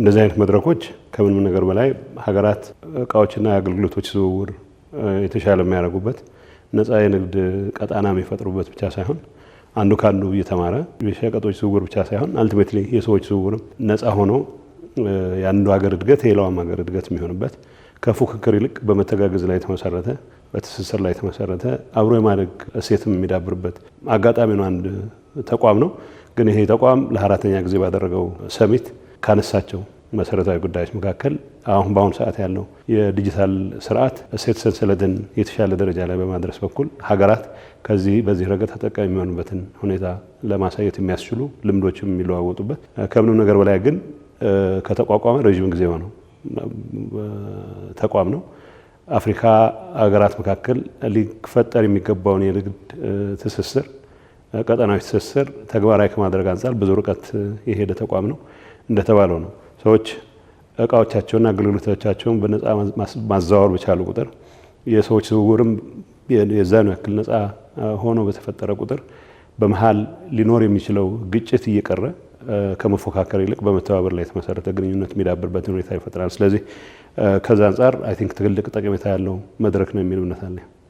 እንደዚህ አይነት መድረኮች ከምንም ነገር በላይ ሀገራት እቃዎችና የአገልግሎቶች ዝውውር የተሻለ የሚያደርጉበት ነፃ የንግድ ቀጣና የሚፈጥሩበት ብቻ ሳይሆን አንዱ ካንዱ እየተማረ የሸቀጦች ዝውውር ብቻ ሳይሆን አልቲሜትሊ የሰዎች ዝውውርም ነፃ ሆኖ የአንዱ ሀገር እድገት የሌላውም ሀገር እድገት የሚሆንበት ከፉክክር ይልቅ በመተጋገዝ ላይ የተመሰረተ በትስስር ላይ የተመሰረተ አብሮ የማደግ እሴትም የሚዳብርበት አጋጣሚ ነው። አንድ ተቋም ነው። ግን ይሄ ተቋም ለአራተኛ ጊዜ ባደረገው ሰሚት ካነሳቸው መሰረታዊ ጉዳዮች መካከል አሁን በአሁኑ ሰዓት ያለው የዲጂታል ስርዓት እሴት ሰንሰለትን የተሻለ ደረጃ ላይ በማድረስ በኩል ሀገራት በዚህ ረገድ ተጠቃሚ የሚሆኑበትን ሁኔታ ለማሳየት የሚያስችሉ ልምዶችም የሚለዋወጡበት ከምንም ነገር በላይ ግን ከተቋቋመ ረጅም ጊዜ ሆነው ተቋም ነው። አፍሪካ ሀገራት መካከል ሊፈጠር የሚገባውን የንግድ ትስስር ቀጠናዊ ትስስር ተግባራዊ ከማድረግ አንጻር ብዙ ርቀት የሄደ ተቋም ነው። እንደተባለው ነው ሰዎች እቃዎቻቸውና አገልግሎቶቻቸውን በነፃ ማዘዋወር በቻሉ ቁጥር የሰዎች ዝውውርም የዛኑ ያክል ነፃ ሆኖ በተፈጠረ ቁጥር በመሃል ሊኖር የሚችለው ግጭት እየቀረ ከመፎካከር ይልቅ በመተባበር ላይ የተመሰረተ ግንኙነት የሚዳብርበትን ሁኔታ ይፈጥራል። ስለዚህ ከዛ አንጻር አይ ቲንክ ትልቅ ጠቀሜታ ያለው መድረክ ነው የሚል እምነት አለኝ።